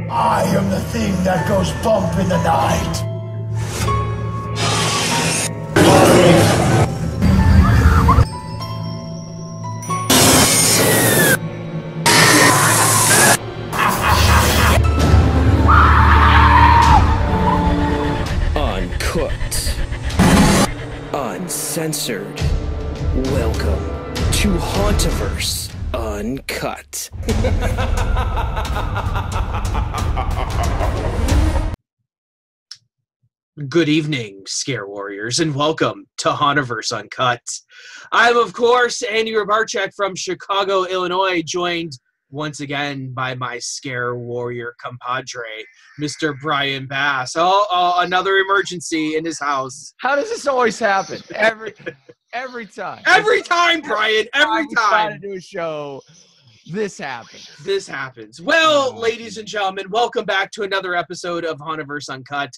I am the thing that goes bump in the night. Uncut. Uncensored. Welcome to Hauntoverse Uncut. Good evening, Scare Warriors, and welcome to Hauntoverse Uncut. I'm, of course, Andy Rabarchek from Chicago, Illinois, joined once again by my Scare Warrior compadre, Mr. Brian Bass. Another emergency in his house. How does this always happen? Every time. Every time, Brian. Every time. We try to do a show, this happens. This happens. Well, ladies and gentlemen, welcome back to another episode of Hauntoverse Uncut.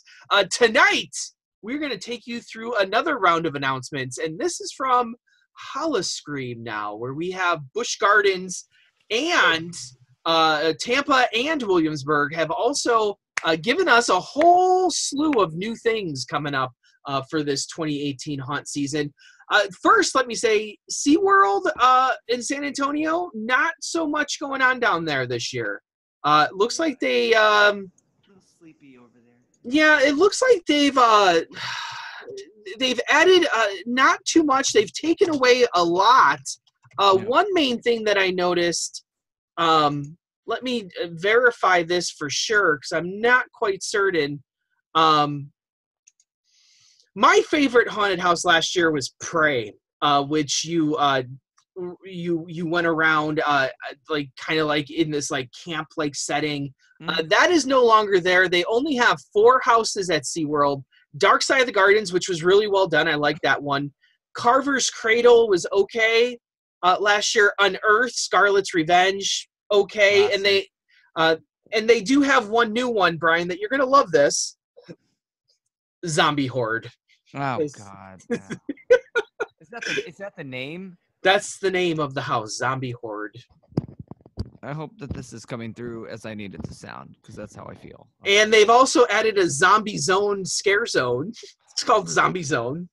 Tonight, we're going to take you through another round of announcements, and this is from Howl-O-Scream now, where we have Busch Gardens and Tampa and Williamsburg have also given us a whole slew of new things coming up for this 2018 haunt season. First, let me say, SeaWorld in San Antonio, not so much going on down there this year. Looks like they... a little sleepy over there. Yeah, it looks like they've added not too much. They've taken away a lot. One main thing that I noticed, let me verify this for sure because I'm not quite certain. My favorite haunted house last year was Prey, which you went around like kind of like in this like camp like setting. That is no longer there. They only have 4 houses at SeaWorld. Dark Side of the Gardens, which was really well done. I like that one. Carver's Cradle was okay last year. Unearthed, Scarlet's Revenge, okay. Awesome. And they do have one new one, Brian, that you're gonna love this. Zombie Horde. Oh God! No. Is that the name? That's the name of the house, Zombie Horde. I hope that this is coming through as I need it to sound, because that's how I feel. And they've also added a Zombie Zone scare zone. It's called Zombie Zone.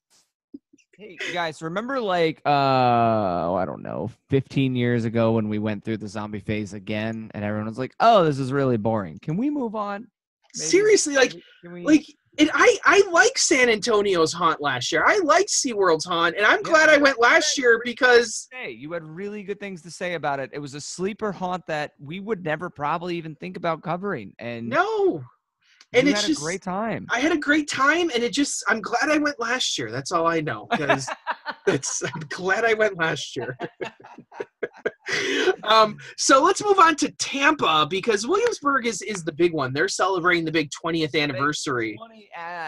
Hey guys, remember like I don't know, 15 years ago when we went through the zombie phase again, and everyone was like, "Oh, this is really boring. Can we move on?" Maybe? Seriously, I like San Antonio's haunt last year. I liked SeaWorld's haunt, and I'm glad I went last year because... Hey, you had really good things to say about it. It was a sleeper haunt that we would never probably even think about covering. And no. And it's just a great time. I had a great time, and I'm glad I went last year. That's all I know. Because I'm glad I went last year. So let's move on to Tampa, because Williamsburg is the big one. They're celebrating the big 20th anniversary.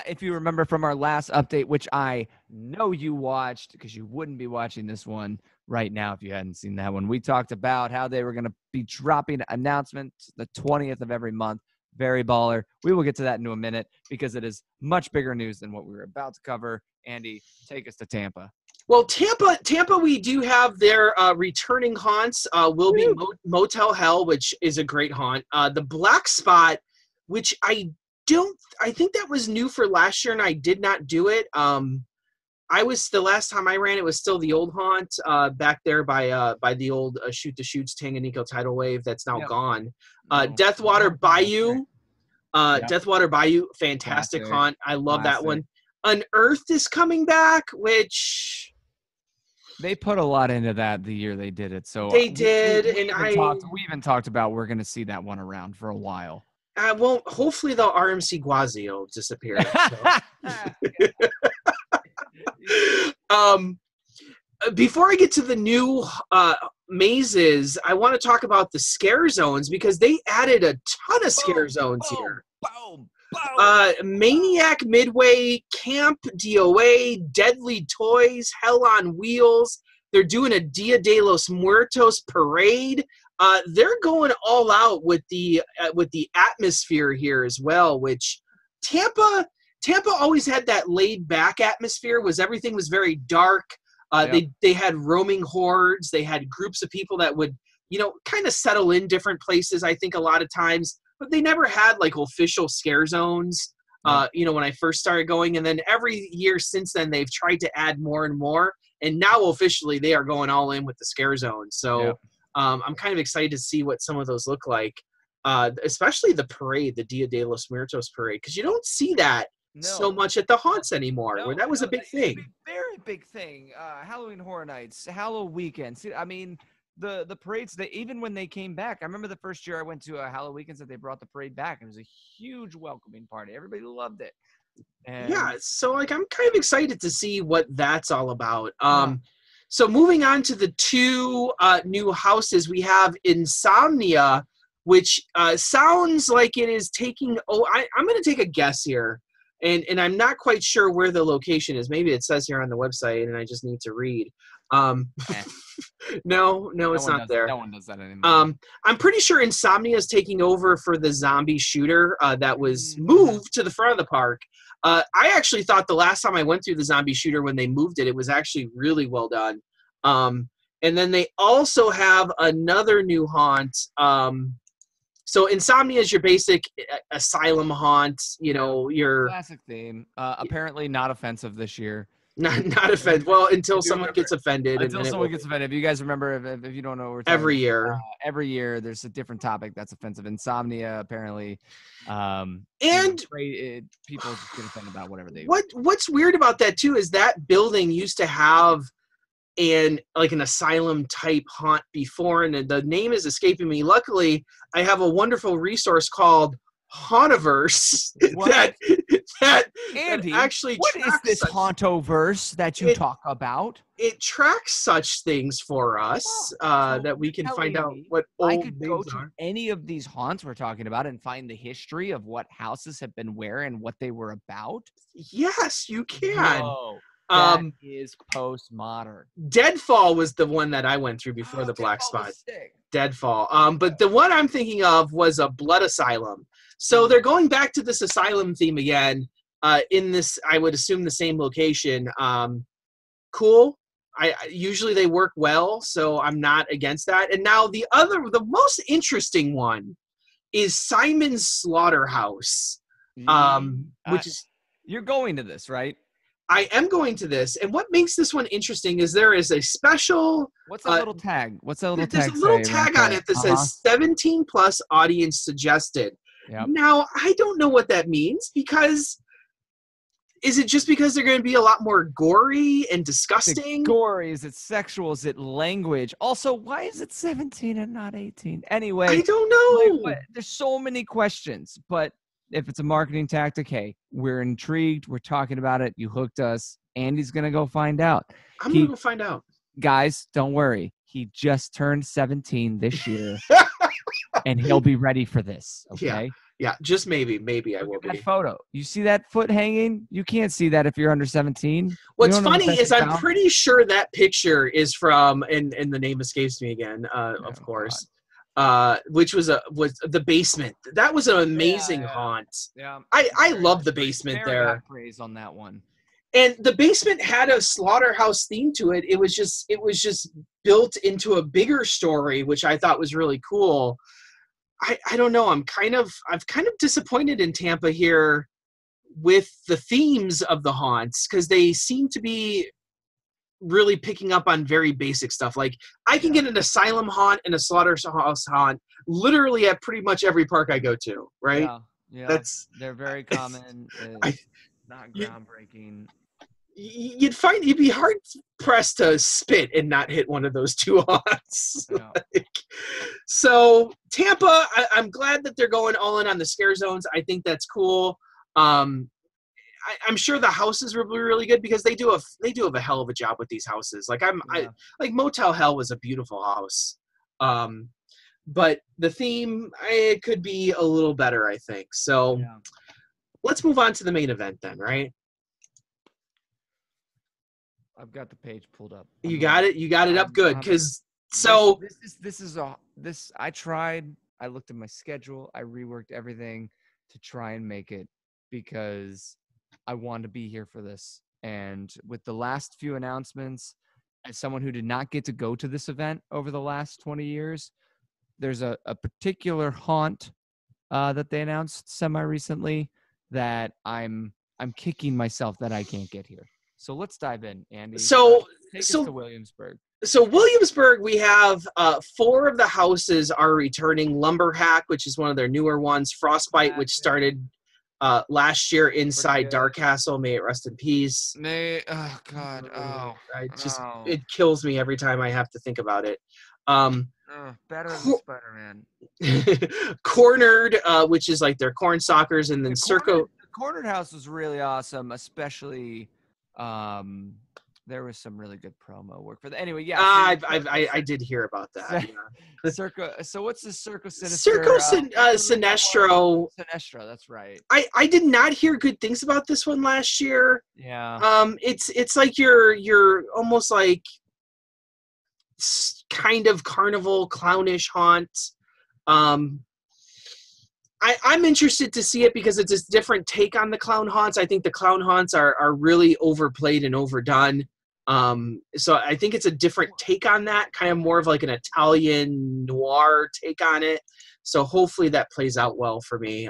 If you remember from our last update, which I know you watched, because you wouldn't be watching this one right now if you hadn't seen that one. We talked about how they were going to be dropping announcements the 20th of every month. Very baller. We will get to that in a minute because it is much bigger news than what we were about to cover. Andy, take us to Tampa. Well, Tampa, we do have their returning haunts. Will be Motel Hell, which is a great haunt. The Black Spot, which I think that was new for last year, and I did not do it. The last time I ran it was still the old haunt back there by the old Shoot the Shoots Tanganyika tidal wave that's now gone. Deathwater Bayou, Deathwater Bayou, fantastic haunt. I love that one. Unearthed is coming back, which they put a lot into that the year they did it. So they did, we even talked about we're going to see that one around for a while. Well, hopefully the RMC Gwazi will disappear. Before I get to the new mazes, I want to talk about the scare zones because they added a ton of scare zones here. Maniac Midway, Camp DOA, Deadly Toys, Hell on Wheels. They're doing a Dia de los Muertos parade. They're going all out with the atmosphere here as well, which Tampa always had that laid back atmosphere. Everything was very dark. They had roaming hordes. They had groups of people that would, kind of settle in different places. I think a lot of times but they never had like official scare zones. When I first started going, and then every year since then they've tried to add more and more, and now officially they are going all in with the scare zones. So I'm kind of excited to see what some of those look like, especially the parade, the Dia de los Muertos parade, because you don't see that so much at the haunts anymore, where that was a big thing. Very big thing. Halloween Horror Nights, Halloween weekends. I mean, the parades, that even when they came back, I remember the first year I went to a Halloween weekends that they brought the parade back. It was a huge welcoming party. Everybody loved it. And so like I'm kind of excited to see what that's all about. So moving on to the two new houses, we have Insomnia, which sounds like it is taking. I'm going to take a guess here. And I'm not quite sure where the location is. Maybe it says here on the website, and I just need to read. No, it's not there. No one does that anymore. I'm pretty sure Insomnia is taking over for the zombie shooter that was moved to the front of the park. I actually thought the last time I went through the zombie shooter when they moved it, it was actually really well done. And then they also have another new haunt. So Insomnia is your basic asylum haunt, your classic theme. Apparently not offensive this year. Not offensive. Well, until someone gets offended. Until someone gets offended. If you guys remember, if you don't know what we're talking every year. Every year there's a different topic that's offensive. Insomnia, apparently. And people just get offended about whatever they What's weird about that too is that building used to have an asylum type haunt before, and the name is escaping me. Luckily, I have a wonderful resource called Hauntoverse that Andy, actually what is this Hauntoverse that you talk about? It tracks such things for us that we can find out what old I could go names to are. any of these haunts we're talking about and find the history of what houses have been where and what they were about. Yes, you can. Whoa. That is postmodern. Deadfall was the one that I went through before the Black Spot. Deadfall. But the one I'm thinking of was a Blood Asylum. So they're going back to this asylum theme again. In this, I would assume, the same location. Cool. I usually they work well, so I'm not against that. And now the most interesting one is Simon's Slaughterhouse, which is. You're going to this, right? I am going to this, and what makes this one interesting is there is a special. What's that little tag? What's that little tag? There's a little tag on it that says 17 plus audience suggested. Yep. Now, I don't know what that means, because is it just because they're going to be a lot more gory and disgusting? Is it gory? Is it sexual? Is it language? Also, why is it 17 and not 18? Anyway, I don't know. There's so many questions, but if it's a marketing tactic, hey, we're intrigued. We're talking about it. You hooked us. Andy's going to go find out. I'm going to go find out. Guys, don't worry. He just turned 17 this year, and he'll be ready for this, okay? Yeah, just maybe I will be. That photo. You see that foot hanging? You can't see that if you're under 17. What's funny is I'm pretty sure that picture is from, and the name escapes me again, of course. Which was the basement. That was an amazing haunt. Yeah, I love the basement there. Praise on that one. And the basement had a slaughterhouse theme to it. It was just built into a bigger story, which I thought was really cool. I don't know. I'm kind of disappointed in Tampa here with the themes of the haunts, because they seem to be really picking up on very basic stuff. Like, I can get an asylum haunt and a slaughterhouse haunt literally at pretty much every park I go to, right? Yeah. They're very common. Not groundbreaking. You'd be hard pressed to spit and not hit one of those two haunts. Yeah. So Tampa, I'm glad that they're going all in on the scare zones. I think that's cool. I'm sure the houses will be really good, because they do have a hell of a job with these houses. Like like Motel Hell was a beautiful house, but the theme, it could be a little better, I think. So let's move on to the main event then, right? I've got the page pulled up. You got it. You got it up good, because so I tried. I looked at my schedule. I reworked everything to try and make it, because I wanted to be here for this. And with the last few announcements, as someone who did not get to go to this event over the last 20 years, there's a particular haunt that they announced semi-recently that I'm kicking myself that I can't get here. So let's dive in, Andy. Take us to Williamsburg. So Williamsburg, we have 4 of the houses are returning. Lumberhack, which is one of their newer ones. Frostbite, which started last year inside Dark Castle. May it rest in peace. Oh God! It kills me every time I have to think about it. Better than Spider-Man. Cornered, which is like their corn stalkers, and then The Cornered House was really awesome, especially. There was some really good promo work for that. Anyway, yeah. I did hear about that. Yeah. So what's the Circo Sinister? Sinestro. Sinestro, that's right. I did not hear good things about this one last year. Yeah. It's like you're almost like kind of carnival clownish haunt. I'm interested to see it because it's a different take on the clown haunts. I think the clown haunts are really overplayed and overdone. So I think it's a different take on that, kind of more of like an Italian noir take on it. So hopefully that plays out well for me.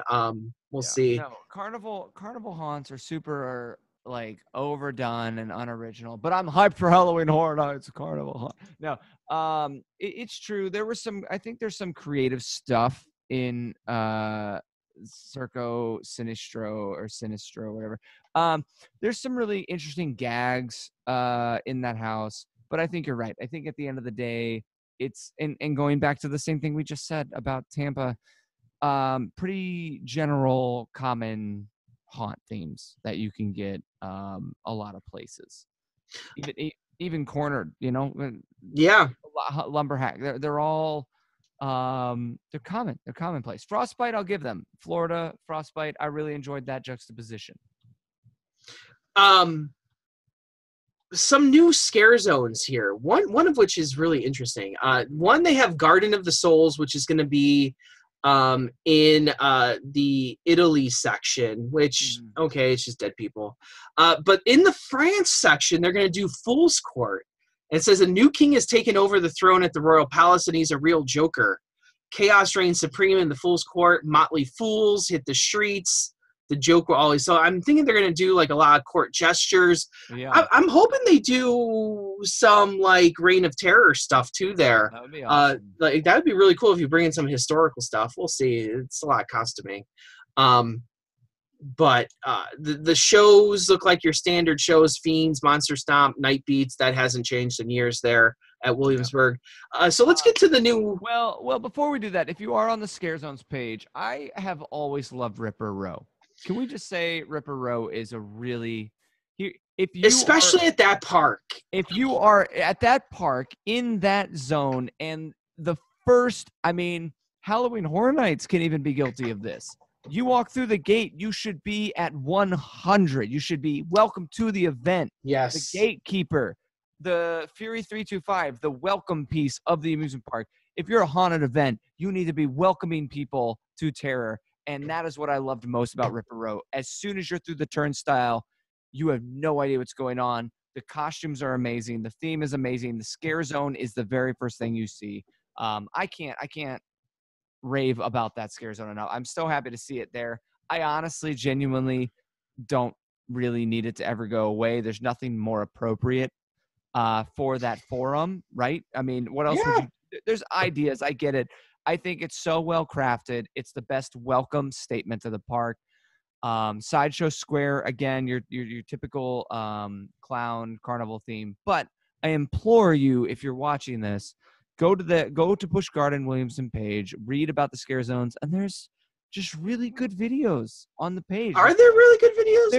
We'll see. No, carnival haunts are super like overdone and unoriginal, but I'm hyped for Halloween Horror Nights. Carnival haunt. No, it's true. I think there's some creative stuff in Circo Sinistro, whatever. There's some really interesting gags in that house, but I think you're right. I think at the end of the day, it's and going back to the same thing we just said about Tampa, pretty general common haunt themes that you can get a lot of places, even Cornered, Yeah, Lumberhack. They're all they're commonplace. Frostbite, I'll give them. Florida Frostbite, I really enjoyed that juxtaposition. Some new scare zones here. One of which is really interesting. One, they have Garden of the Souls, which is going to be in the Italy section, which okay, it's just dead people. But in the France section, they're going to do Fool's Court. It says a new king has taken over the throne at the royal palace, and he's a real joker. Chaos reigns supreme in the Fool's Court. Motley fools hit the streets. The joke will always. So I'm thinking they're going to do like a lot of court gestures. Yeah. I'm hoping they do some like Reign of Terror stuff too there. That would be awesome. Like that would be really cool if you bring in some historical stuff. We'll see. It's a lot of costuming. But the shows look like your standard shows: Fiends, Monster Stomp, Night Beats. That hasn't changed in years there at Williamsburg. So let's get to the new. Well, before we do that, if you are on the Scare Zones page, I have always loved Ripper Row. Can we just say Ripper Row is a really especially at that park. If you are at that park in that zone, and the first, Halloween Horror Nights can even be guilty of this. You walk through the gate, you should be at 100. You should be welcome to the event. Yes. The gatekeeper, the Fury 325, the welcome piece of the amusement park. If you're a haunted event, you need to be welcoming people to terror. And that is what I loved most about Ripper Row. As soon as you're through the turnstile, you have no idea what's going on. The costumes are amazing. The theme is amazing. The scare zone is the very first thing you see. I can't rave about that scare zone enough. I'm so happy to see it there. I honestly, genuinely don't really need it to ever go away. There's nothing more appropriate for that forum, right? What else would you? There's ideas. I get it. I think it's so well crafted. It's the best welcome statement to the park. Sideshow Square, again, your typical clown carnival theme. But I implore you, if you're watching this, go to Busch Garden Williamson page, read about the scare zones, and there's just really good videos on the page. Are there really good videos?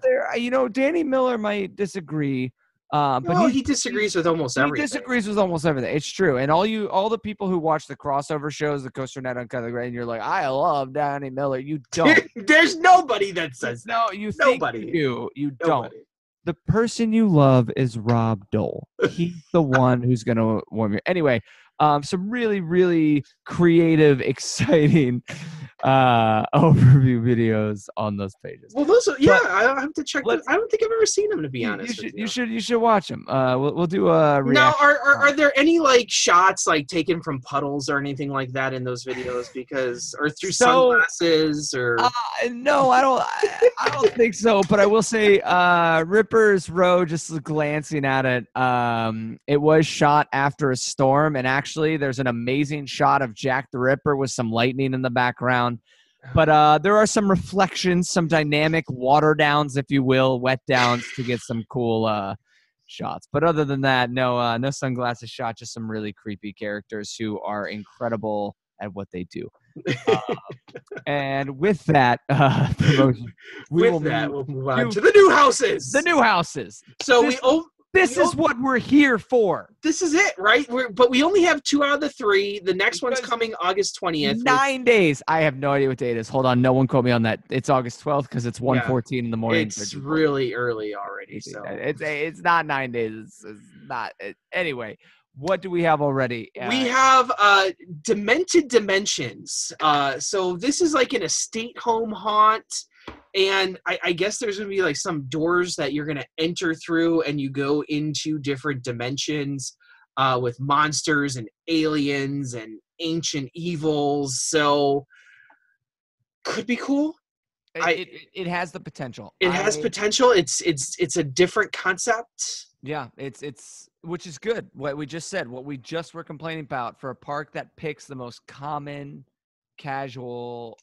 There. Danny Miller might disagree. But he disagrees with almost everything. He disagrees with almost everything. It's true. And all the people who watch the crossover shows, the COASTER-net, Uncut, and you're like, I love Danny Miller. You don't. There's nobody that says that. No, you think you do. You don't. The person you love is Rob Dole. He's the one who's going to warm you. Anyway, some really, really creative, exciting overview videos on those pages. Well, those are, yeah, But I have to check. I don't think I've ever seen them, to be you honest. you should watch them. We'll do a reaction. Now, are there any like shots like taken from puddles or anything like that in those videos? Because or through sunglasses or no, I don't think so. But I will say, Ripper's Row. Just glancing at it, it was shot after a storm, and actually, there's an amazing shot of Jack the Ripper with some lightning in the background. But there are some reflections, some dynamic water downs, if you will, wet downs to get some cool shots. But other than that, no sunglasses shot, just some really creepy characters who are incredible at what they do. And with that promotion, we'll move on to the new houses. The new houses. So this is what we're here for. This is it, right? But we only have 2 out of the 3. The next one's coming August 20th. 9 days. I have no idea what date it is. Hold on. No one quote me on that. It's August 12th because it's 1:14 in the morning. It's really early already. So it's not 9 days. It's not. Anyway, what do we have already? We have Demented Dimensions. So this is like an estate home haunt. And I guess there's going to be like some doors that you're going to enter through and you go into different dimensions with monsters and aliens and ancient evils. So could be cool. It has the potential. It has potential. It's a different concept. Yeah, it's which is good. What we just said, what we just were complaining about for a park that picks the most common, casual,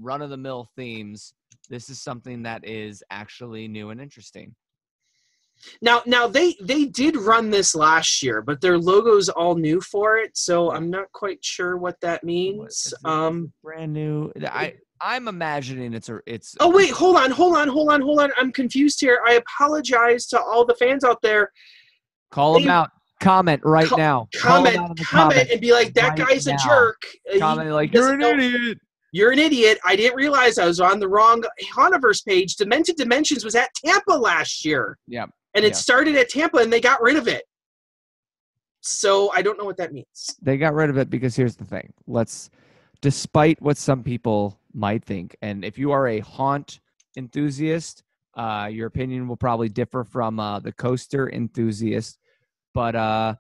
run-of-the-mill themes. This is something that is actually new and interesting. Now they did run this last year, but their logo's all new for it, so I'm not quite sure what that means. Brand new. I'm imagining it's. Oh wait, hold on. I'm confused here. I apologize to all the fans out there. Call them out. Comment right now. Comment and be like, that guy's a jerk. Comment like, you're an idiot. You're an idiot. I didn't realize I was on the wrong Hauntoverse page. Demented Dimensions was at Tampa last year. Yeah. And it started at Tampa, and they got rid of it. So I don't know what that means. They got rid of it because here's the thing. Despite what some people might think, and if you are a haunt enthusiast, your opinion will probably differ from the coaster enthusiast. But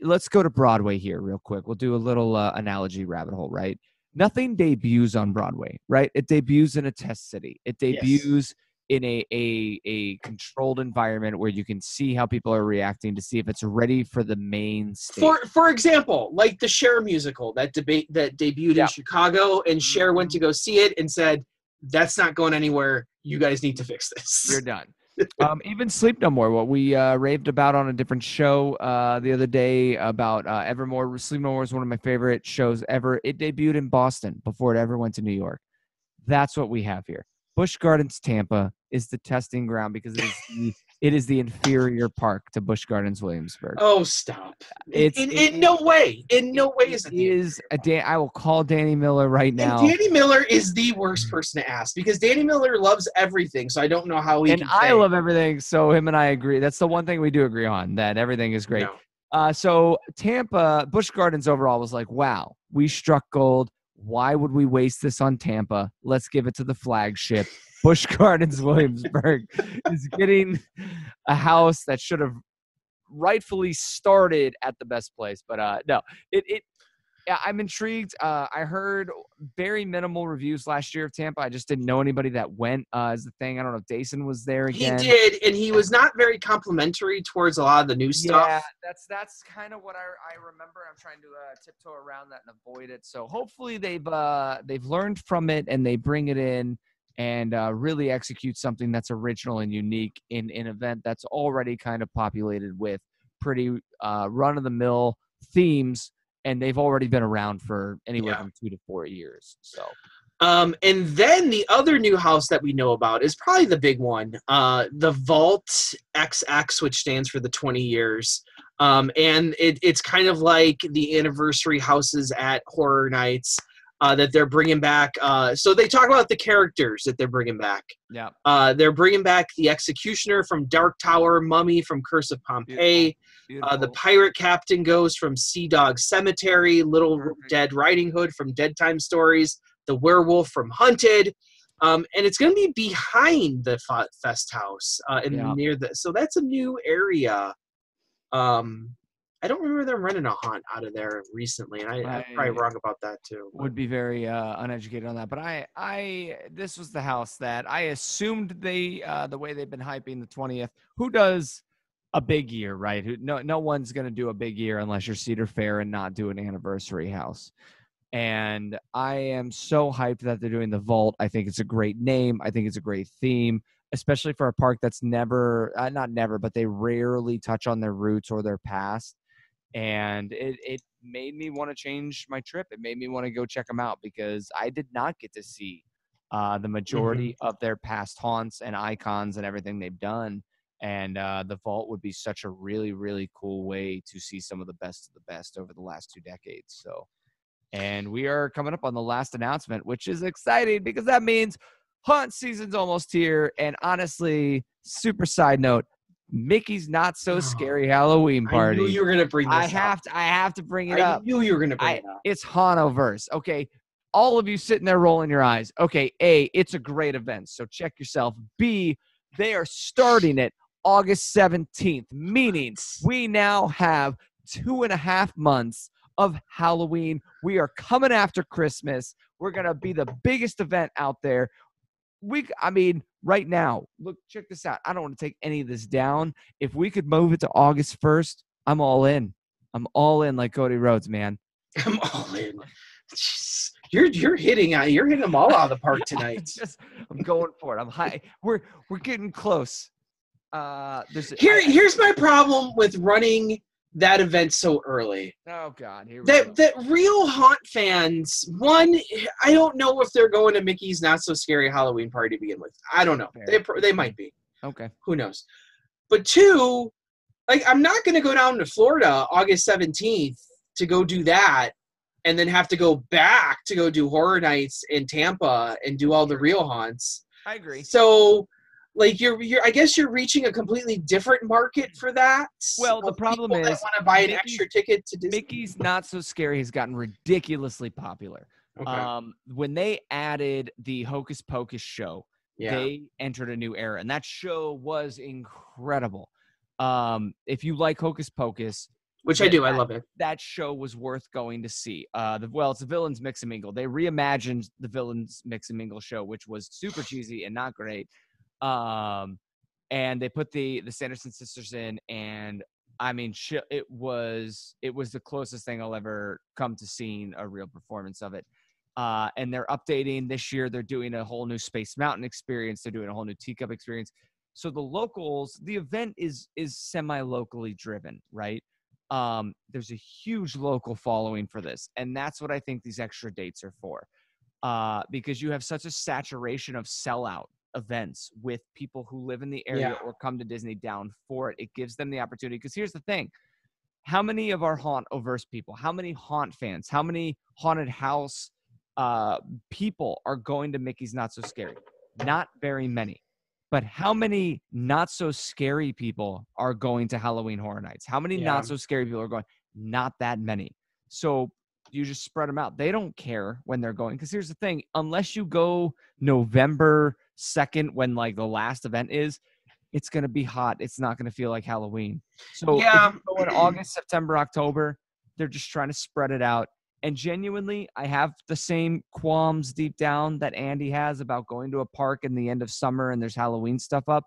let's go to Broadway here real quick. We'll do a little analogy rabbit hole, right? Nothing debuts on Broadway, right? It debuts in a test city. It debuts in a controlled environment where you can see how people are reacting to see if it's ready for the main stage. For example, like the Cher musical that debuted in Chicago, and Cher went to go see it and said, "That's not going anywhere. You guys need to fix this. You're done." Even Sleep No More, what we raved about on a different show the other day about Evermore. Sleep No More is one of my favorite shows ever. It debuted in Boston before it ever went to New York. That's what we have here. Busch Gardens Tampa is the testing ground because it is the inferior park to Busch Gardens Williamsburg. Oh, stop. In no way is it. I will call Danny Miller right now. And Danny Miller is the worst person to ask because Danny Miller loves everything, so I don't know how he can say. I love everything, so him and I agree. That's the one thing we do agree on, that everything is great. No. So Tampa, Busch Gardens overall was like, wow, we struck gold. Why would we waste this on Tampa? Let's give it to the flagship. Busch Gardens Williamsburg is getting a house that should have rightfully started at the best place. But no, I'm intrigued. I heard very minimal reviews last year of Tampa. I just didn't know anybody that went is the thing. I don't know if Dason was there again. He did, and he was not very complimentary towards a lot of the new stuff. Yeah, that's kind of what I remember. I'm trying to tiptoe around that and avoid it. So hopefully they've learned from it and they bring it in and really execute something that's original and unique in an event that's already kind of populated with pretty run-of-the-mill themes. And they've already been around for anywhere from 2 to 4 years. So, and then the other new house that we know about is probably the big one, the Vault XX, which stands for the 20 years. And it's kind of like the anniversary houses at Horror Nights that they're bringing back. So they talk about the characters that they're bringing back. Yeah. They're bringing back the Executioner from Dark Tower, Mummy from Curse of Pompeii. Beautiful. The Pirate Captain goes from Sea Dog Cemetery, Little Dead Riding Hood from Dead Time Stories, the werewolf from Hunted. And it's going to be behind the Fest House near the. So that's a new area. I don't remember them running a haunt out of there recently, and I'm probably wrong about that too. Would be very uneducated on that, but this was the house that I assumed the way they've been hyping the 20th. Who does a big year, right? No one's going to do a big year unless you're Cedar Fair and not do an anniversary house. And I am so hyped that they're doing the Vault. I think it's a great name. I think it's a great theme, especially for a park that's never, not never, but they rarely touch on their roots or their past. And it made me want to change my trip. It made me want to go check them out because I did not get to see the majority of their past haunts and icons and everything they've done. And the Vault would be such a really, really cool way to see some of the best over the last 2 decades. So, and we are coming up on the last announcement, which is exciting because that means haunt season's almost here. And honestly, super side note, Mickey's Not So Scary Halloween Party. I knew you were gonna bring this up. I have to bring it up. I knew you were gonna bring it up. It's Hauntoverse. Okay. All of you sitting there rolling your eyes. Okay, A, it's a great event, so check yourself. B, they are starting it August 17th, meaning we now have 2.5 months of Halloween. We are coming after Christmas. We're gonna be the biggest event out there. Right now, look, check this out. I don't want to take any of this down. If we could move it to August 1st, I'm all in. I'm all in like Cody Rhodes, man. I'm all in. Jeez. You're hitting them all out of the park tonight. I'm going for it. I'm high. We're getting close. Here's my problem with running that event so early. Oh God, here we go. That real haunt fans, one, I don't know if they're going to Mickey's Not So Scary Halloween Party to begin with. I don't know. They might be. Okay. Who knows? But two, like, I'm not going to go down to Florida August 17th to go do that and then have to go back to go do Horror Nights in Tampa and do all the real haunts. I agree. So, like, I guess you're reaching a completely different market for that. Well, the problem is that want to buy an extra ticket to Disney. Mickey's Not So Scary has gotten ridiculously popular. Okay. When they added the Hocus Pocus show, they entered a new era, and that show was incredible. If you like Hocus Pocus, which I do, I love it. That show was worth going to see. It's the Villains Mix and Mingle. They reimagined the Villains Mix and Mingle show, which was super cheesy and not great. And they put the Sanderson sisters in, and I mean, it was the closest thing I'll ever come to seeing a real performance of it. And they're updating this year. They're doing a whole new Space Mountain experience. They're doing a whole new Teacup experience. So the event is semi-locally driven, right? There's a huge local following for this. And that's what I think these extra dates are for. Because you have such a saturation of sellout events with people who live in the area or come to Disney down for it. It gives them the opportunity. Because here's the thing. How many of our Hauntoverse people, how many haunt fans, how many haunted house people are going to Mickey's Not So Scary? Not very many. But how many not so scary people are going to Halloween Horror Nights? How many not so scary people are going? Not that many. So you just spread them out. They don't care when they're going. Because here's the thing. Unless you go November 2nd when like the last event is, it's going to be hot. It's not going to feel like Halloween. So if you go in August, September, October, they're just trying to spread it out. And genuinely, I have the same qualms deep down that Andy has about going to a park in the end of summer and there's Halloween stuff up.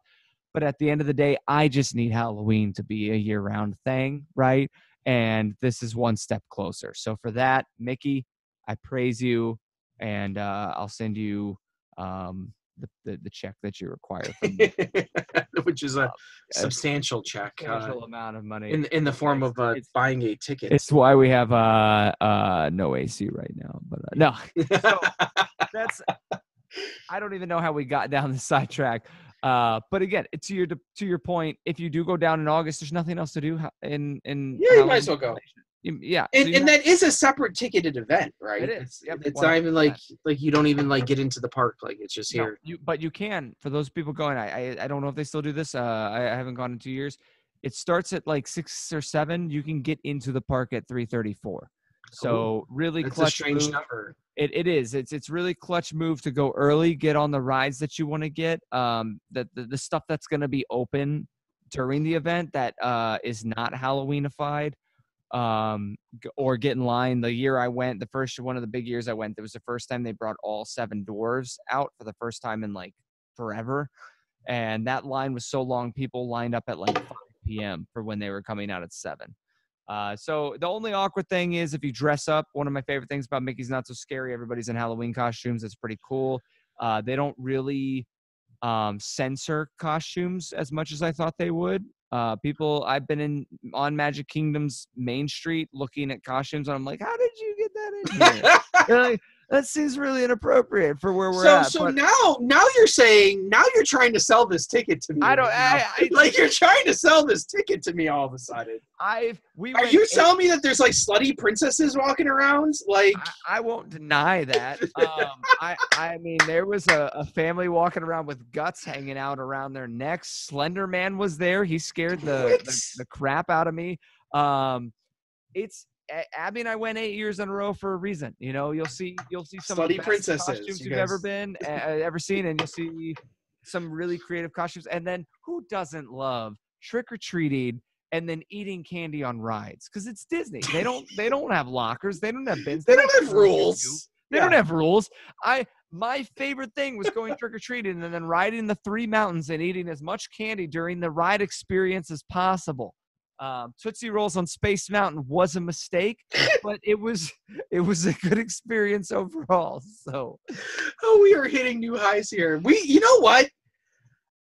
But at the end of the day, I just need Halloween to be a year-round thing, right? And this is one step closer. So for that, Mickey, I praise you, and I'll send you the check that you require from me. Which is a substantial check. Substantial amount of money. In the form of buying a ticket. It's why we have no AC right now. But no. So that's I don't even know how we got down the sidetrack. But again, to your point, if you do go down in August, there's nothing else to do in you might as well go. Yeah. And that is a separate ticketed event, right? It is. Yep. It's not even like you don't even like get into the park. Like it's just here. But you can, for those people going, I don't know if they still do this. I haven't gone in 2 years. It starts at like 6 or 7. You can get into the park at 3:34. So really That's a clutch strange move. number. It is. It's really clutch move to go early, get on the rides that you want to get. The stuff that's going to be open during the event that is not Halloweenified. Or get in line. The year I went, one of the big years I went, it was the first time they brought all 7 doors out for the first time in like forever. And that line was so long, people lined up at like 5 p.m. for when they were coming out at 7. So the only awkward thing is if you dress up. One of my favorite things about Mickey's Not So Scary, everybody's in Halloween costumes. It's pretty cool. They don't really censor costumes as much as I thought they would. I've been on Magic Kingdom's Main Street looking at costumes, and I'm like, how did you get that in here? They're like, that seems really inappropriate for where we're at. So now you're saying, now you're trying to sell this ticket to me. Like you're trying to sell this ticket to me all of a sudden. Are you telling me that there's like slutty princesses walking around? Like I won't deny that. I mean, there was a family walking around with guts hanging out around their necks. Slender Man was there. He scared the crap out of me. Abby and I went 8 years in a row for a reason. You know, you'll see some slutty of the best princesses costumes you've ever seen, and you'll see some really creative costumes. And then who doesn't love trick-or-treating and then eating candy on rides? Because it's Disney. They don't have lockers. They don't have bins. They don't have rules. They don't have rules. My favorite thing was going trick-or-treating and then riding the 3 mountains and eating as much candy during the ride experience as possible. Tootsie Rolls on Space Mountain was a mistake, but it was a good experience overall. So, we are hitting new highs here. You know what?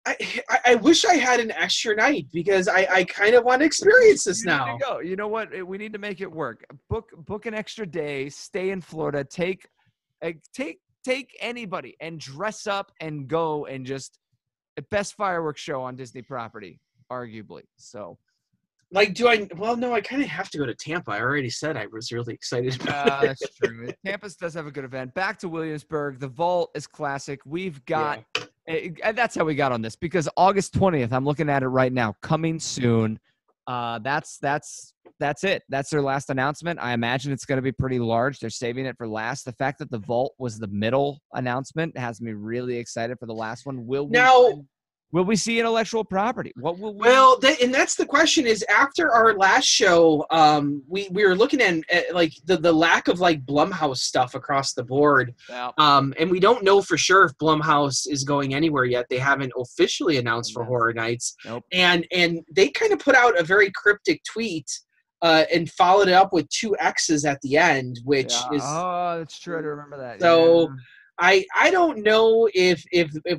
I wish I had an extra night because I kind of want to experience this now. Go. You know what? We need to make it work. Book an extra day. Stay in Florida. Take anybody and dress up and go and just best fireworks show on Disney property, arguably. So. Like, well, no, I kind of have to go to Tampa. I already said I was really excited about it. That's true. Tampa does have a good event. Back to Williamsburg. The Vault is classic. We've got, and that's how we got on this, because August 20th, I'm looking at it right now, coming soon. That's it. That's their last announcement. I imagine it's going to be pretty large. They're saving it for last. The fact that the Vault was the middle announcement has me really excited for the last one. Will we see intellectual property? What will we? Well, and that's the question. Is after our last show, we were looking at like the lack of like Blumhouse stuff across the board, and we don't know for sure if Blumhouse is going anywhere yet. They haven't officially announced for Horror Nights, and they kind of put out a very cryptic tweet. And followed it up with 2 X's at the end, which is that's true. I remember that. So. Yeah. I don't know if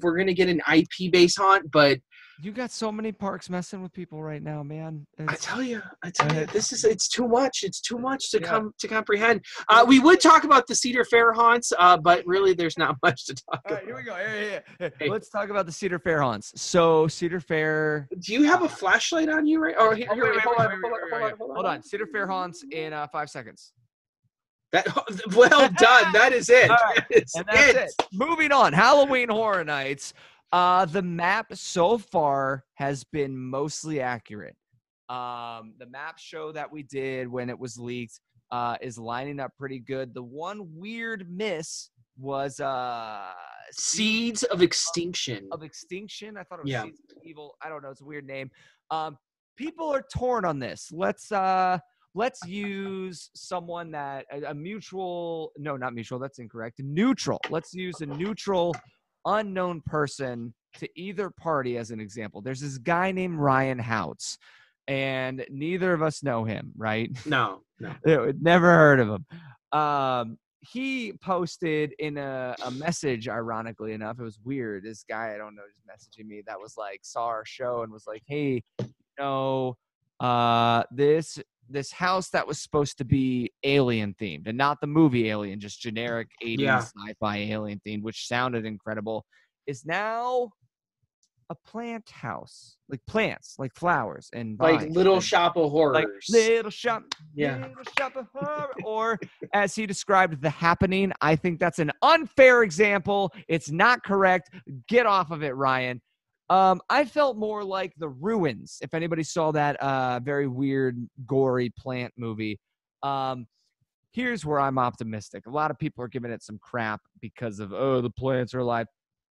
we're gonna get an IP based haunt, but you got so many parks messing with people right now, man. I tell you, it's too much. It's too much to comprehend. We would talk about the Cedar Fair haunts, but really, there's not much to talk about. All right, here we go. Hey. Let's talk about the Cedar Fair haunts. So Cedar Fair. Do you have a flashlight on you, right? Oh, here, hold on. Cedar Fair haunts in 5 seconds. Well done. That is it. Right. That's it. Moving on. Halloween Horror Nights. The map so far has been mostly accurate. The map show that we did when it was leaked is lining up pretty good. The one weird miss was Seeds of Extinction. I thought it was Seeds of Evil. I don't know. It's a weird name. People are torn on this. Let's use someone that not mutual. That's incorrect. Neutral. Let's use a neutral, unknown person to either party as an example. There's this guy named Ryan Houts, and neither of us know him, right? No. Never heard of him. He posted in a message, ironically enough, it was weird. This guy, I don't know, just messaging me that was like, saw our show and was like, hey, this house that was supposed to be alien themed, and not the movie Alien, just generic 80s sci-fi alien themed, which sounded incredible, is now a plant house, like plants, like flowers and vines, like Little Shop of Horrors, like Little Shop of Horror, or as he described, The Happening. I think that's an unfair example. It's not correct. Get off of it, Ryan. I felt more like The Ruins, if anybody saw that very weird, gory plant movie. Here's where I'm optimistic. A lot of people are giving it some crap because of, oh, the plants are alive.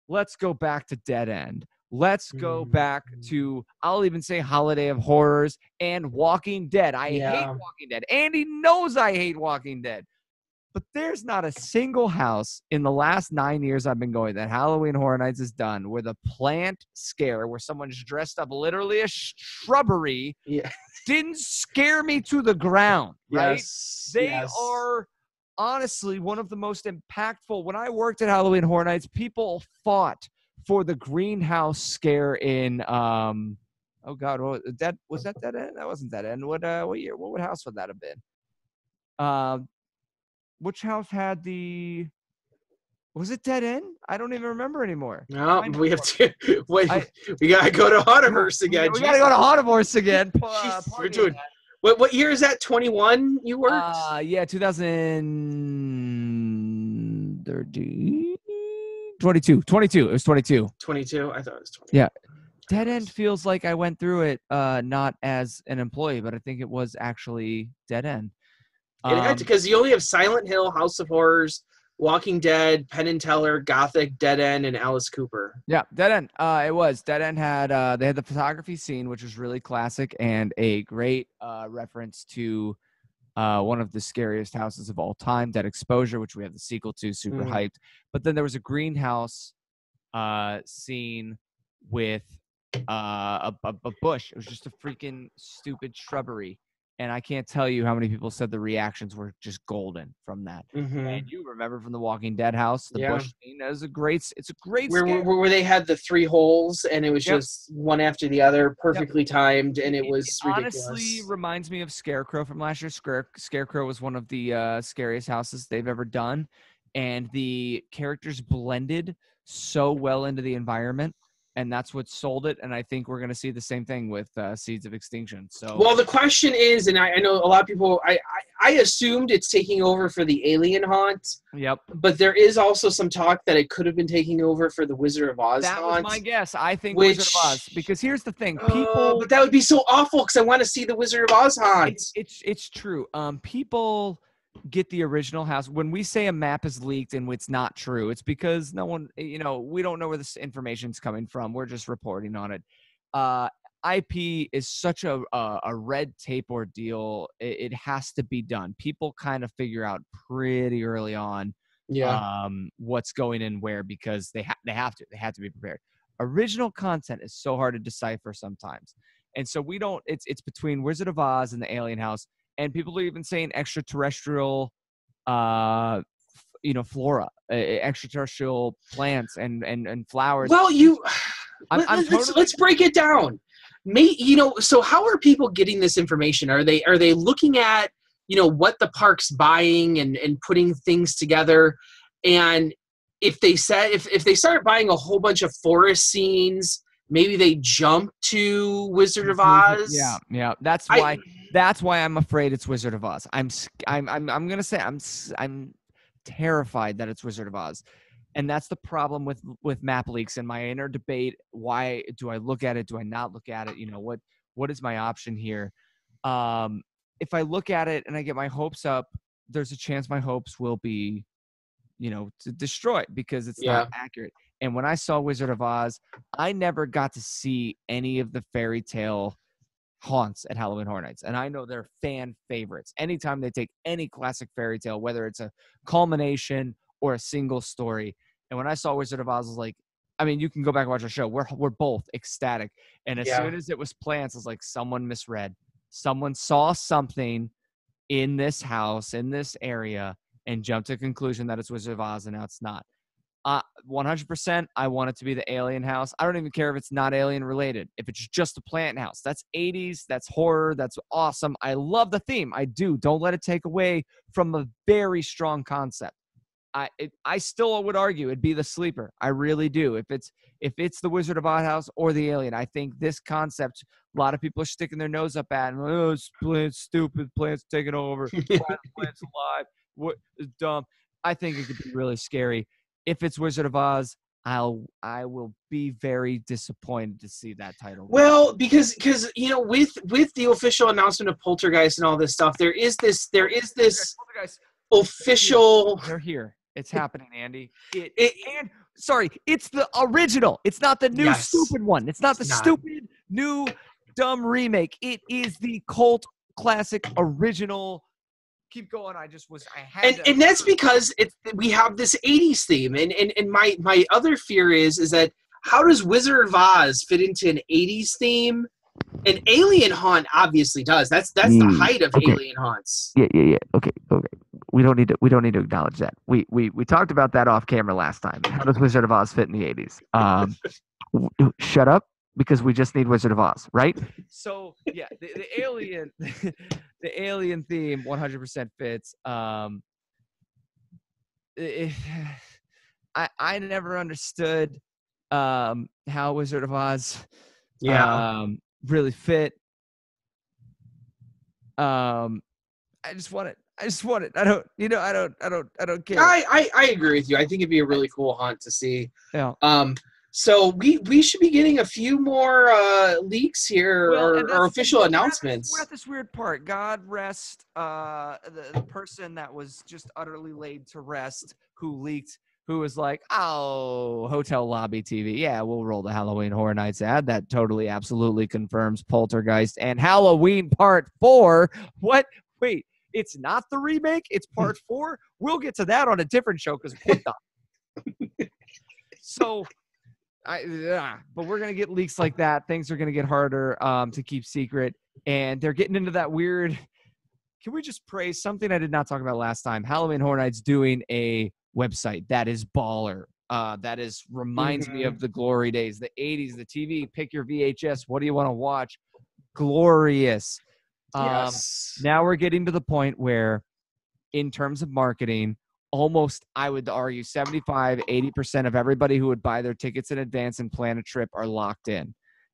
Let's go back to Dead End. Let's go back to, I'll even say Holiday of Horrors and Walking Dead. I hate Walking Dead. Andy knows I hate Walking Dead. But there's not a single house in the last 9 years I've been going that Halloween Horror Nights is done with a plant scare where someone's dressed up literally a shrubbery didn't scare me to the ground, right? They are honestly one of the most impactful. When I worked at Halloween Horror Nights, people fought for the greenhouse scare in oh god, was that Dead End? That wasn't Dead End. What year? What house would that have been? Which house had the? Was it Dead End? I don't even remember anymore. No, we have to wait. We gotta go to Hauntoverse again. We gotta go to Hauntoverse again. We're doing. What year is that? 21. You worked? Yeah, 2013. 22. It was 22. 22. I thought it was 20. Yeah. Dead End feels like I went through it not as an employee, but I think it was actually Dead End. It had to, because you only have Silent Hill, House of Horrors, Walking Dead, Penn and Teller, Gothic, Dead End, and Alice Cooper. Yeah, Dead End. It was. Dead End had they had the photography scene, which was really classic and a great reference to one of the scariest houses of all time, Dead Exposure, which we have the sequel to, super hyped. But then there was a greenhouse scene with a bush. It was just a freaking stupid shrubbery. And I can't tell you how many people said the reactions were just golden from that. And you remember from the Walking Dead house, the bush scene. It's a great where they had the 3 holes and it was just one after the other, perfectly timed, and it was ridiculous. Honestly reminds me of Scarecrow from last year. Scarecrow was one of the scariest houses they've ever done, and the characters blended so well into the environment. And that's what sold it, and I think we're going to see the same thing with Seeds of Extinction. So, well, the question is, and I know a lot of people, I assumed it's taking over for the Alien Haunt. Yep. But there is also some talk that it could have been taking over for the Wizard of Oz That haunt. was my guess. I think Wizard of Oz, because here's the thing, people. But that would be so awful because I want to see the Wizard of Oz haunt. It's true. People get the original house. When we say a map is leaked and it's not true, it's because no one, we don't know where this information's coming from. We're just reporting on it. IP is such a red tape ordeal. It has to be done. People kind of figure out pretty early on what's going in where, because they have to be prepared. Original content is so hard to decipher sometimes. And so it's between Wizard of Oz and the Alien House. And people are even saying extraterrestrial, flora, extraterrestrial plants and flowers. Well, let's break it down. So how are people getting this information? Are they looking at what the park's buying and putting things together? And if they start buying a whole bunch of forest scenes, maybe they jump to Wizard of Oz. Yeah. That's why I'm afraid it's Wizard of Oz. I'm gonna say I'm terrified that it's Wizard of Oz, and that's the problem with map leaks and my inner debate. Why do I look at it? Do I not look at it? What is my option here? If I look at it and I get my hopes up, there's a chance my hopes will be, destroyed because it's not accurate. And when I saw Wizard of Oz, I never got to see any of the fairy tale haunts at Halloween Horror Nights. And I know they're fan favorites. Anytime they take any classic fairy tale, whether it's a culmination or a single story. And when I saw Wizard of Oz, I was like, you can go back and watch our show. We're both ecstatic. And as soon as it was plants, I was like, someone misread. Someone saw something in this house, in this area, and jumped to a conclusion that it's Wizard of Oz, and now it's not. 100%, I want it to be the Alien House. I don't even care if it's not alien related. If it's just a plant house, that's 80s, that's horror, that's awesome. I love the theme. I do. Don't let it take away from a very strong concept. I still would argue it'd be the sleeper. I really do. If it's the Wizard of Oz house or the Alien, I think this concept, a lot of people are sticking their nose up at, and it's plants, stupid plants taking over. Plants alive. What is dumb? I think it could be really scary. If it's Wizard of Oz, I will be very disappointed to see that title. Well, because with the official announcement of Poltergeist and all this stuff, there is this. Poltergeist. official. They're here. It's happening, Andy. It- Sorry, it's the original. It's not the new stupid one. It's not the stupid new dumb remake. It is the cult classic original. Keep going. And that's because we have this 80s theme, and my other fear is that how does Wizard of Oz fit into an 80s theme? An Alien Haunt obviously does. That's the height of Alien Haunts. Yeah. Okay. We don't need to acknowledge that. We talked about that off camera last time. How does Wizard of Oz fit in the 80s? Shut up, because we just need Wizard of Oz, right? So yeah, the alien the alien theme 100% fits. I never understood how Wizard of Oz really fit. I just want it. I don't care. I agree with you. I think it'd be a really cool haunt to see. Yeah. So we should be getting a few more leaks here or official announcements. We're at this weird part. God rest the person that was just utterly laid to rest who leaked, who was like, oh, hotel lobby TV. Yeah, we'll roll the Halloween Horror Nights ad. That totally absolutely confirms Poltergeist and Halloween Part 4. What? Wait, it's not the remake? It's Part 4? We'll get to that on a different show because what the? So... but we're going to get leaks like that. Things are going to get harder to keep secret. And they're getting into that weird... Can we just praise something I did not talk about last time? Halloween Horror Nights doing a website that is baller. That reminds me of the glory days, the 80s, the TV. Pick your VHS. What do you want to watch? Glorious. Yes. Now we're getting to the point where, in terms of marketing, almost, I would argue, 75-80% of everybody who would buy their tickets in advance and plan a trip are locked in.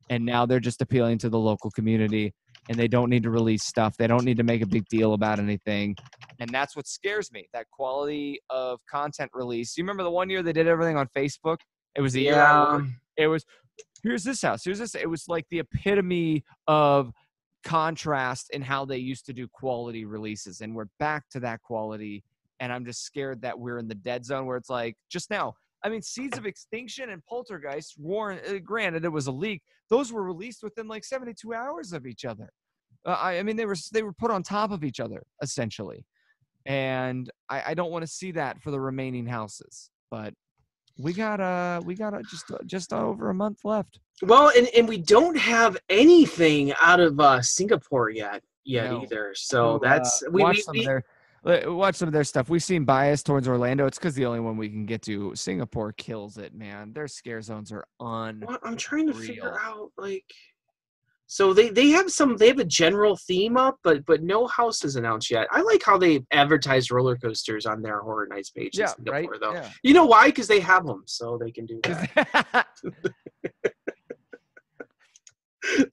And now they're just appealing to the local community, and they don't need to release stuff. They don't need to make a big deal about anything. And that's what scares me, that quality of content release. You remember the one year they did everything on Facebook? It was the year I worked. It was, here's this house. Here's this. It was like the epitome of contrast in how they used to do quality releases. And we're back to that quality. And I'm just scared that we're in the dead zone where it's like, just now, I mean, Seeds of Extinction and Poltergeist, granted, it was a leak. Those were released within like 72 hours of each other. I mean, they were put on top of each other, essentially. And I don't want to see that for the remaining houses. But we got just over a month left. Well, and we don't have anything out of Singapore yet No. either. So that's watch some of their stuff. We've seen bias towards Orlando. It's because the only one we can get to. Singapore kills it, man. Their scare zones are unreal. I'm trying to figure out, like, so they have a general theme up, but no house is announced yet. I like how they advertise roller coasters on their Horror Nights page in Singapore, right? though. Yeah. You know why? Because they have them, so they can do that.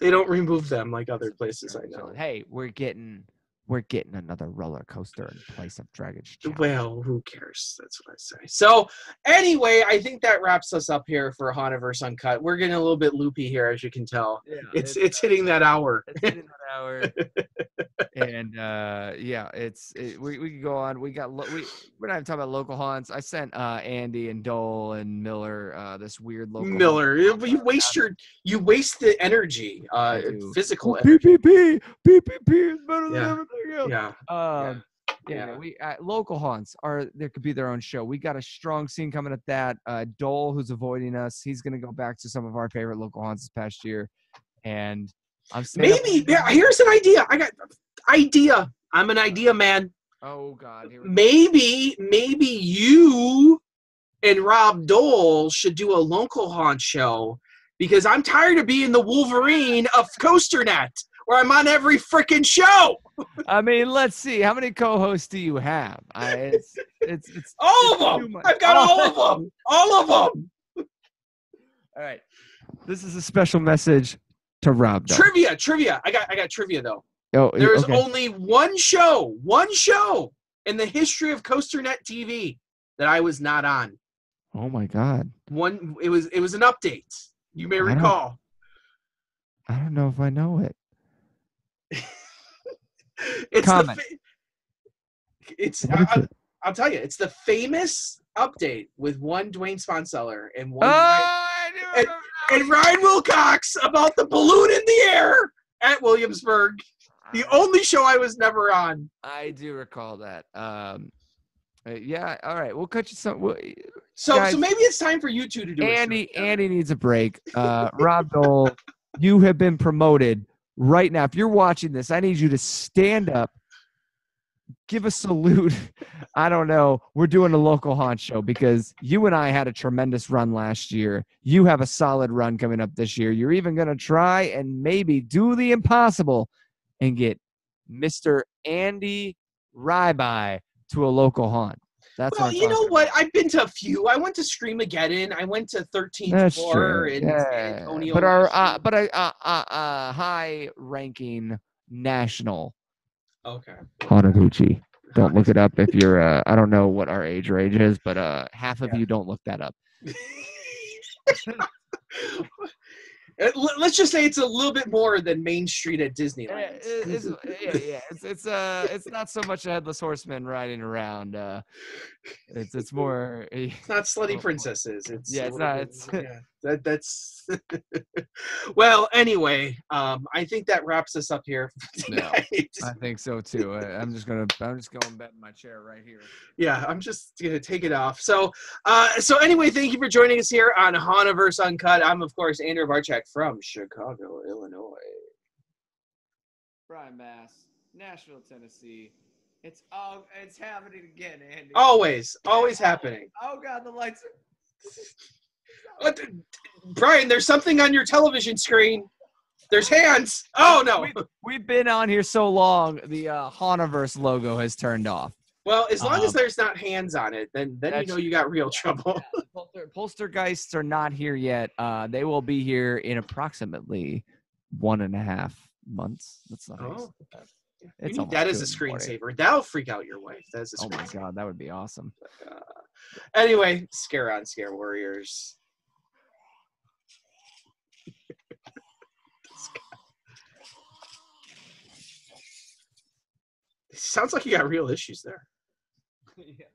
They don't remove them like other places I know. Hey, we're getting another roller coaster in place of Dragon's Challenge. Well, who cares? That's what I say. So, anyway, I think that wraps us up here for Hauntoverse Uncut. We're getting a little bit loopy here, as you can tell. Yeah, it's hitting that hour. It's hitting that hour. And we could go on. We're not even talking about local haunts. I sent Andy and Dole and Miller this weird local. Miller, you waste the energy, physical energy. PPP is better than everything else. We local haunts there could be their own show. We got a strong scene coming at that. Dole, who's avoiding us, he's going to go back to some of our favorite local haunts this past year, and I'm maybe. Here's an idea. I got idea. I'm an idea man. Oh God. Maybe you and Rob Dole should do a local haunt show, because I'm tired of being the Wolverine of COASTER-net, where I'm on every freaking show. I mean, let's see. How many co-hosts do you have? It's all of them. I've got all of them. All of them. All right. This is a special message to Rob. Trivia. I got trivia though. Oh, there's only one show in the history of COASTER-net TV that I was not on. Oh my God. It was an update. You may recall. I don't know if I know it. It's Comment. It's What is it? I'll tell you, it's the famous update with one Dwayne Sponseller and one I do remember that. and Ryan Wilcox about the balloon in the air at Williamsburg. The only show I was never on. I do recall that. Yeah. All right. We'll cut you some. So guys, maybe it's time for you two to do a show together. Andy needs a break. Rob Dole, you have been promoted right now. If you're watching this, I need you to stand up, give a salute. I don't know. We're doing a local haunt show because you and I had a tremendous run last year. You have a solid run coming up this year. You're even going to try and maybe do the impossible and get Mr. Andy Ryby to a local haunt. That's well, you know what? I've been to a few. I went to Screamageddon. I went to 13th Floor in San Antonio. But a high-ranking national Hanaguchi. Don't look it up if you're. I don't know what our age range is, but half of you don't look that up. Let's just say it's a little bit more than Main Street at Disneyland. It's not so much a headless horseman riding around. It's more. It's not slutty princesses. It's not. That's. Well, anyway, I think that wraps us up here tonight. I think so too. I'm just going to bet in my chair right here. Yeah, I'm just gonna take it off. So anyway, thank you for joining us here on Hauntoverse Uncut. I'm of course Andrew Barchak from Chicago, Illinois. Brian Mass, Nashville, Tennessee. It's happening again, Andy. Always happening. Oh God, the lights are. Brian, there's something on your television screen. There's hands. Oh no. We've been on here so long, the Hauntoverse logo has turned off. Well, as long as there's not hands on it, then you know you got real trouble. Yeah, Poltergeists are not here yet. They will be here in approximately 1.5 months. That's not. Oh, it's you need that as a screensaver. That'll freak out your wife. That's a my God, that would be awesome. Anyway, Scare on Scare Warriors. Sounds like you got real issues there. Yeah.